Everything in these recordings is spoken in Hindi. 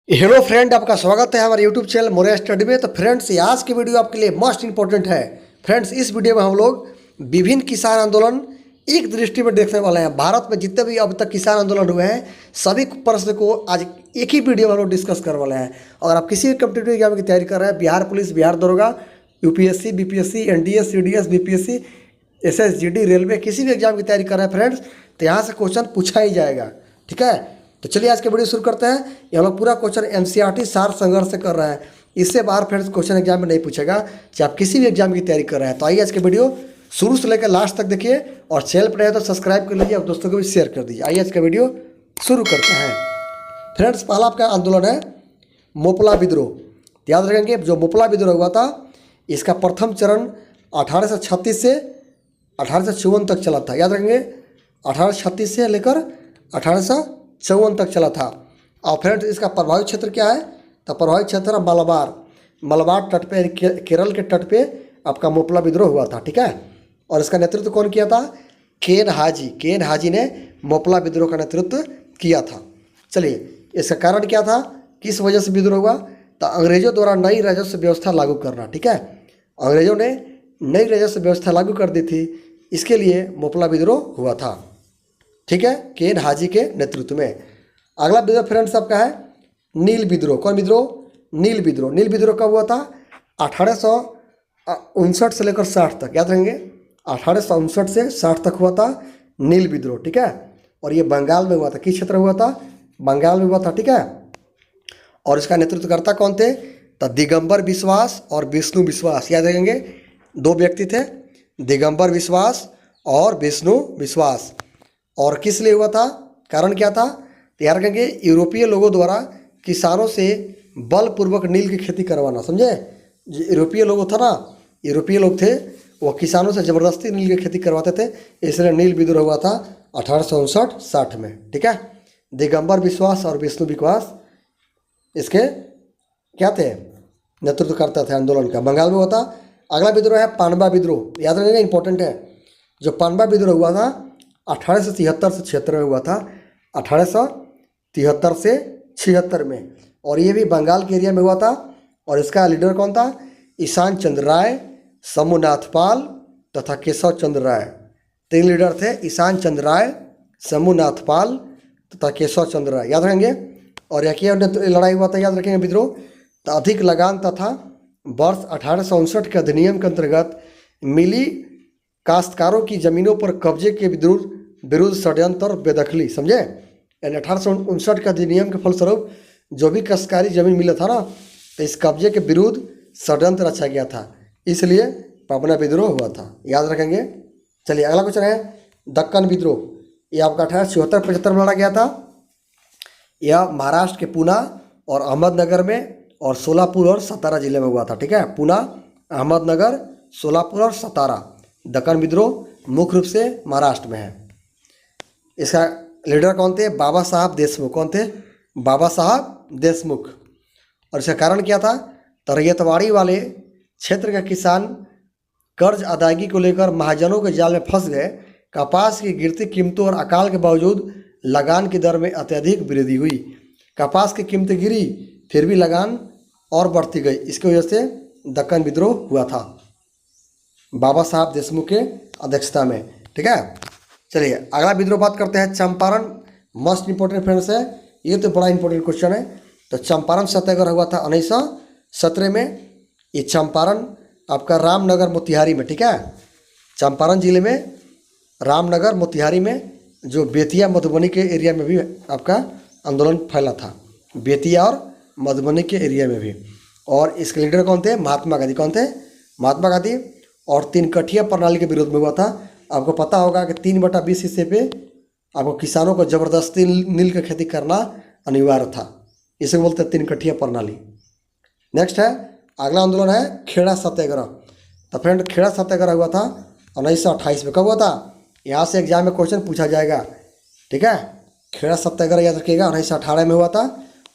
हेलो फ्रेंड, आपका स्वागत है हमारे यूट्यूब चैनल मोरिया स्टडी में। तो फ्रेंड्स, ये आज की वीडियो आपके लिए मोस्ट इंपॉर्टेंट है। फ्रेंड्स, इस वीडियो में हम लोग विभिन्न किसान आंदोलन एक दृष्टि में देखने वाले हैं। भारत में जितने भी अब तक किसान आंदोलन हुए हैं, सभी प्रश्न को आज एक ही वीडियो में हम लोग डिस्कस करने वाले हैं। अगर आप किसी भी कॉम्पिटिटिव एग्जाम की तैयारी कर रहे हैं, बिहार पुलिस, बिहार दरोगा, UPSC, BPSC, NDA, CDS, BPSC, SSGD, railway, किसी भी एग्जाम की तैयारी कर रहे हैं फ्रेंड्स, तो यहाँ से क्वेश्चन पूछा ही जाएगा। ठीक है, तो चलिए आज के वीडियो शुरू करते हैं। ये हम लोग पूरा क्वेश्चन एनसीईआरटी सार संघर्ष से कर रहे हैं। इससे बाहर फ्रेंड्स क्वेश्चन एग्जाम में नहीं पूछेगा, चाहे आप किसी भी एग्जाम की तैयारी कर रहे हैं। तो आइए आज के वीडियो शुरू से लेकर लास्ट तक देखिए, और चैनल पर रहे तो सब्सक्राइब कर लीजिए और दोस्तों को भी शेयर कर दीजिए। आइए आज का वीडियो शुरू करते हैं। फ्रेंड्स, पहला आपका आंदोलन है मोपला विद्रोह। याद रखेंगे, जो मोपला विद्रोह हुआ था, इसका प्रथम चरण 1836 से 1854 तक चला था। याद रखेंगे, 1836 से लेकर 1854 तक चला था। और फ्रेंड्स, इसका प्रभावित क्षेत्र क्या है? तो प्रभावित क्षेत्र है मलबार तट पे, केरल के तट पे आपका मोपला विद्रोह हुआ था। ठीक है, और इसका नेतृत्व कौन किया था? केन हाजी ने मोपला विद्रोह का नेतृत्व किया था। चलिए, इसका कारण क्या था? किस वजह से विद्रोह हुआ? तो अंग्रेजों द्वारा नई राजस्व व्यवस्था लागू करना। ठीक है, अंग्रेजों ने नई राजस्व व्यवस्था लागू कर दी थी, इसके लिए मोपला विद्रोह हुआ था। ठीक है, केन हाजी के नेतृत्व में। अगला विद्रोह फ्रेंड्स आपका है नील विद्रोह। कौन विद्रोह? नील विद्रोह। नील विद्रोह कब हुआ था? 1859 से लेकर 60 तक। याद रखेंगे, 1859 से 60 तक हुआ था नील विद्रोह। ठीक है, और ये बंगाल में हुआ था। किस क्षेत्र में हुआ था? बंगाल में हुआ था। ठीक है, और इसका नेतृत्वकर्ता कौन थे? तो दिगंबर विश्वास और विष्णु विश्वास। याद रखेंगे, दो व्यक्ति थे, दिगंबर विश्वास और विष्णु विश्वास। और किस लिए हुआ था? कारण क्या था? तो याद रखेंगे, यूरोपीय लोगों द्वारा किसानों से बलपूर्वक नील की खेती करवाना। समझे, जो यूरोपीय लोग था ना, यूरोपीय लोग थे, वो किसानों से ज़बरदस्ती नील की खेती करवाते थे, इसलिए नील विद्रोह हुआ था 1859-60 में। ठीक है, दिगंबर विश्वास और विष्णु विश्वास इसके क्या थे? नेतृत्व करता थे आंदोलन का। बंगाल में हुआ था। अगला विद्रोह है पानबा विद्रोह। याद रखिएगा, इंपॉर्टेंट है। जो पानबा विद्रोह हुआ था 1873 से 76 में हुआ था। 1873 से 76 में, और ये भी बंगाल के एरिया में हुआ था। और इसका लीडर कौन था? ईशान चंद्र राय, शंभुनाथ पाल तथा केशव चंद्र राय। तीन लीडर थे, ईशान चंद्र राय, शंभुनाथ पाल तथा केशव चंद्र राय। याद रखेंगे, और यह क्या लड़ाई हुआ था? याद रखेंगे विद्रोह। तो अधिक लगान तथा वर्ष 1859 के अधिनियम के अंतर्गत मिली काश्तकारों की जमीनों पर कब्जे के विरुद्ध षड्यंत्र और बेदखली। समझे, यानी 1859 के अधिनियम के फलस्वरूप जो भी काश्तकारी जमीन मिला था ना, तो इस कब्जे के विरुद्ध षड्यंत्र रचा गया था, इसलिए पाबना विद्रोह हुआ था। याद रखेंगे। चलिए, अगला क्वेश्चन है दक्कन विद्रोह। ये आपका 1874-75 में लड़ा गया था। यह महाराष्ट्र के पूना और अहमदनगर में और सोलापुर और सतारा जिले में हुआ था। ठीक है, पूना, अहमदनगर, सोलापुर और सतारा। दक्कन विद्रोह मुख्य रूप से महाराष्ट्र में है। इसका लीडर कौन थे? बाबा साहब देशमुख। कौन थे? बाबा साहब देशमुख। और इसका कारण क्या था? तो रैयतवाड़ी वाले क्षेत्र के किसान कर्ज अदायगी को लेकर महाजनों के जाल में फंस गए। कपास की गिरती कीमतों और अकाल के बावजूद लगान की दर में अत्यधिक वृद्धि हुई। कपास की कीमतें गिरी, फिर भी लगान और बढ़ती गई। इसकी वजह से दक्कन विद्रोह हुआ था बाबा साहब देशमुख के अध्यक्षता में। ठीक है, चलिए अगला विद्रोह बात करते हैं चंपारण। मोस्ट इंपॉर्टेंट फ्रेंड्स है, ये तो बड़ा इंपॉर्टेंट क्वेश्चन है। तो चंपारण सत्याग्रह हुआ था 1917 में। ये चंपारण आपका रामनगर मोतिहारी में। ठीक है, चंपारण जिले में रामनगर मोतिहारी में, जो बेतिया मधुबनी के एरिया में भी आपका आंदोलन फैला था, बेतिया और मधुबनी के एरिया में भी। और इसके लीडर कौन थे? महात्मा गांधी। कौन थे? महात्मा गांधी। और 3 कठिया प्रणाली के विरोध में हुआ था। आपको पता होगा कि 3/20 हिस्से पे आपको किसानों को ज़बरदस्ती नील की खेती करना अनिवार्य था, इसे बोलते हैं 3 कठिया प्रणाली। नेक्स्ट है, अगला आंदोलन है खेड़ा सत्याग्रह। तो फ्रेंड, खेड़ा सत्याग्रह हुआ था 1928 में। कब हुआ था? यहाँ से एग्जाम में क्वेश्चन पूछा जाएगा। ठीक है, खेड़ा सत्याग्रह याद रखिएगा, 1918 में हुआ था।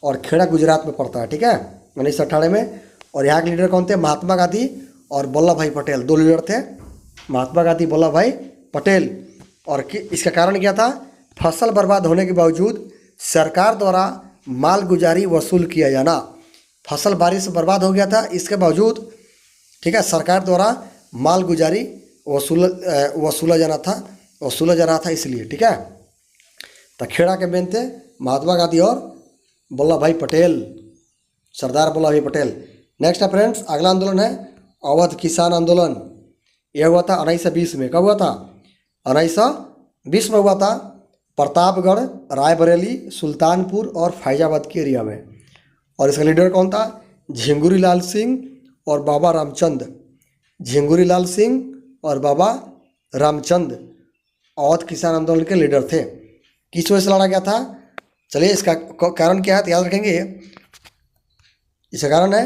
और खेड़ा गुजरात में पड़ता है। ठीक है, 1918 में। और यहाँ के लीडर कौन थे? महात्मा गांधी और वल्लभ भाई पटेल। दो लीडर थे, महात्मा गांधी, वल्लभ भाई पटेल। और इसका कारण क्या था? फसल बर्बाद होने के बावजूद सरकार द्वारा मालगुजारी वसूल किया जाना। फसल बारिश से बर्बाद हो गया था, इसके बावजूद ठीक है सरकार द्वारा मालगुजारी वसूला जा रहा था इसलिए। ठीक है, तो खेड़ा के मेन थे महात्मा गांधी और वल्लभ भाई पटेल, सरदार वल्लभ भाई पटेल। नेक्स्ट है फ्रेंड्स, अगला आंदोलन है अवध किसान आंदोलन। यह हुआ था 1920 में। कब हुआ था? 1920 में हुआ था। प्रतापगढ़, रायबरेली, सुल्तानपुर और फैजाबाद के एरिया में। और इसका लीडर कौन था? झिंगुरी लाल सिंह और बाबा रामचंद। झिंगुरी लाल सिंह और बाबा रामचंद अवध किसान आंदोलन के लीडर थे। किस वजह से लड़ा गया था? चलिए, इसका कारण क्या है तो याद रखेंगे। इसका कारण है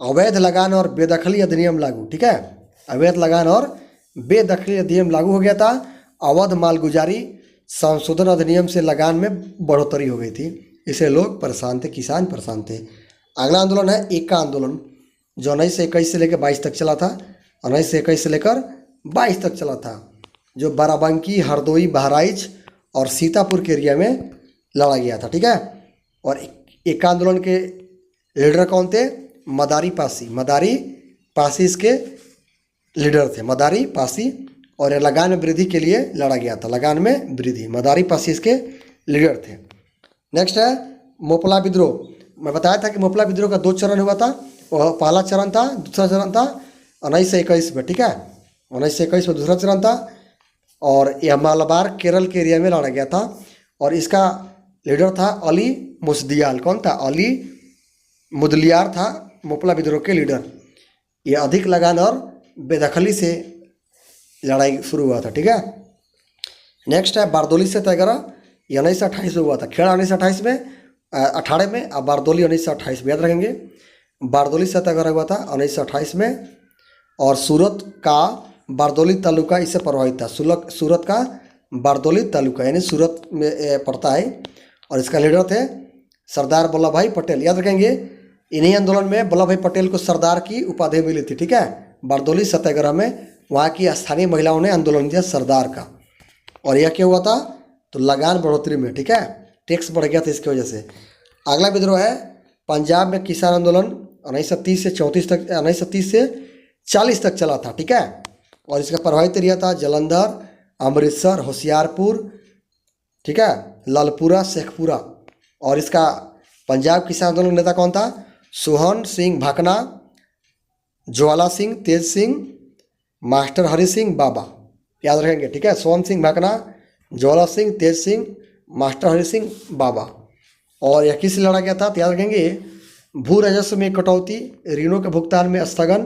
अवैध लगान और बेदखली अधिनियम लागू। ठीक है, अवैध लगान और बेदखली अधिनियम लागू हो गया था। अवध मालगुजारी संशोधन अधिनियम से लगान में बढ़ोतरी हो गई थी, इससे लोग परेशान थे, किसान परेशान थे। अगला आंदोलन है एका आंदोलन, जो 1921 से लेकर 22 तक चला था। 1921 से लेकर 22 तक चला था, जो बाराबंकी, हरदोई, बहराइच और सीतापुर के एरिया में लड़ा गया था। ठीक है, और एका आंदोलन के लीडर कौन थे? मदारी पासी। मदारी पासी इसके लीडर थे, मदारी पासी। और लगान में वृद्धि के लिए लड़ा गया था, लगान में वृद्धि, मदारी पासी इसके लीडर थे। नेक्स्ट है मोपला विद्रोह। मैं बताया था कि मोपला विद्रोह का 2 चरण हुआ था। वह पहला चरण था, दूसरा चरण था 1921 में। ठीक है, 1921 में दूसरा चरण था। और यह मालाबार केरल के एरिया में लड़ा गया था। और इसका लीडर था अली मुसदियाल। कौन था? अली मुदलियार था मोपला विद्रोह के लीडर। ये अधिक लगान और बेदखली से लड़ाई शुरू हुआ था। ठीक है, नेक्स्ट है बारदोली सत्याग्रह। ये 1928 में हुआ था। खेड़ा 1928 में 18 में, और बारदोली 1928 में। याद रखेंगे, बारदोली सत्याग्रह हुआ था 1928 में। और सूरत का बारदोली तालुका इससे प्रभावित था। सूरत का बारदोली तालुका यानी सूरत में पड़ता है। और इसका लीडर थे सरदार वल्लभ भाई पटेल। याद रखेंगे, इन्हीं आंदोलन में वल्लभ भाई पटेल को सरदार की उपाधि मिली थी। ठीक है, बारदोली सत्याग्रह में वहाँ की स्थानीय महिलाओं ने आंदोलन किया सरदार का। और यह क्या हुआ था? तो लगान बढ़ोतरी में। ठीक है, टैक्स बढ़ गया था इसकी वजह से। अगला विद्रोह है पंजाब में किसान आंदोलन। 1930 से 34 तक, 1930 से 40 तक चला था। ठीक है, और इसका प्रभावित एरिया था जलंधर, अमृतसर, होशियारपुर, ठीक है, लालपुरा, शेखपुरा। और इसका पंजाब किसान आंदोलन नेता कौन था? सोहन सिंह भाकना, ज्वाला सिंह, तेज सिंह, मास्टर हरि सिंह बाबा। याद रखेंगे। ठीक है, सोहन सिंह भाकना, ज्वाला सिंह, तेज सिंह, मास्टर हरि सिंह बाबा। और यह किस लड़ा गया था तो याद रखेंगे, भू राजस्व में कटौती, ऋणों के भुगतान में स्थगन,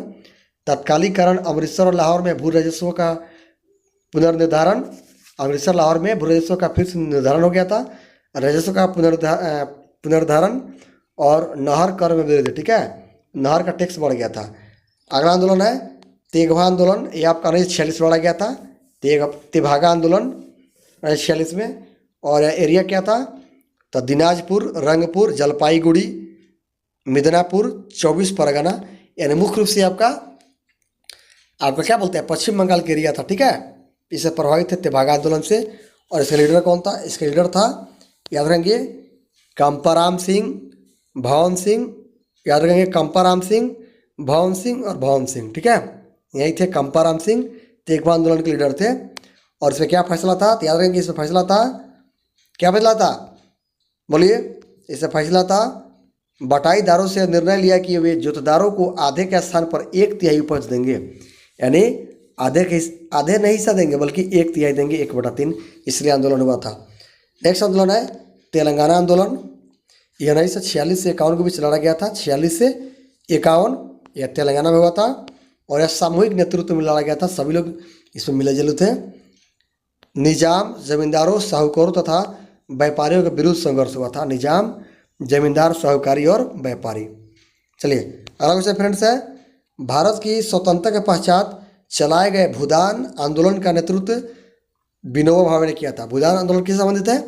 तत्कालीकरण, अमृतसर और लाहौर में भू राजस्व का पुनर्निर्धारण। अमृतसर लाहौर में भू राजस्व का फिर से निर्धारण हो गया था, राजस्व का पुनर्धारण और नहर कर में वृद्धि। ठीक है, नहर का टैक्स बढ़ गया था। अगला आंदोलन है तेघवा आंदोलन। ये आपका 1946 में लड़ा गया था। तेभागा आंदोलन 1946 में। और एरिया क्या था? तो दिनाजपुर, रंगपुर, जलपाईगुड़ी, मिदनापुर, 24 परगना, यानी मुख्य रूप से आपका क्या बोलते हैं, पश्चिम बंगाल के एरिया था। ठीक है, इससे प्रभावित थे तेभागा आंदोलन से। और इसका लीडर कौन था? इसका लीडर था, याद रखेंगे, कंपाराम सिंह, भवन सिंह। याद रखेंगे, कंपाराम सिंह, भवन सिंह और भवन सिंह। ठीक है, यही थे कंपाराम सिंह, तेघवा आंदोलन के लीडर थे। और इसमें क्या फैसला था तो याद रखेंगे, इसमें फैसला था, क्या फैसला था बोलिए? इसमें फैसला था बटाईदारों से निर्णय लिया कि वे जोतदारों को आधे के स्थान पर 1/3 उपज देंगे, यानी आधे नहीं हिस्सा देंगे बल्कि 1/3 देंगे, 1/3। इसलिए आंदोलन हुआ था। नेक्स्ट आंदोलन है तेलंगाना आंदोलन। यह 1946 से 51 के बीच लड़ा गया था। 46 से 51 यह तेलंगाना में हुआ था। और यह सामूहिक नेतृत्व में लड़ा गया था, सभी लोग इसमें मिले जुले थे। निजाम, जमींदारों, साहूकारों तथा व्यापारियों के विरुद्ध संघर्ष हुआ था। निजाम, जमींदार, साहूकारी और व्यापारी। चलिए अगला क्वेश्चन फ्रेंड्स है, भारत की स्वतंत्रता के पश्चात चलाए गए भूदान आंदोलन का नेतृत्व विनोबा भावे ने किया था। भूदान आंदोलन किससे संबंधित है?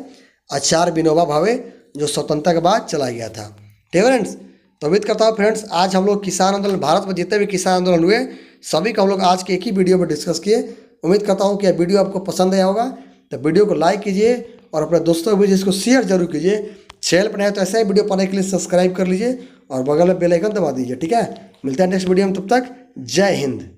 आचार्य विनोबा भावे, जो स्वतंत्रता के बाद चलाया गया था। ठीक है फ्रेंड्स, तो उम्मीद करता हूँ फ्रेंड्स आज हम लोग किसान आंदोलन, भारत में जितने भी किसान आंदोलन हुए सभी को हम लोग आज के एक ही वीडियो में डिस्कस किए। उम्मीद करता हूँ कि यह वीडियो आपको पसंद आया होगा। तो वीडियो को लाइक कीजिए और अपने दोस्तों के बीच इसको शेयर जरूर कीजिए, चैनल पर नया तो ऐसा ही वीडियो पाने के लिए सब्सक्राइब कर लीजिए और बगल में बेल आइकन दबा दीजिए, ठीक है। मिलता है नेक्स्ट वीडियो में, तब तक जय हिंद।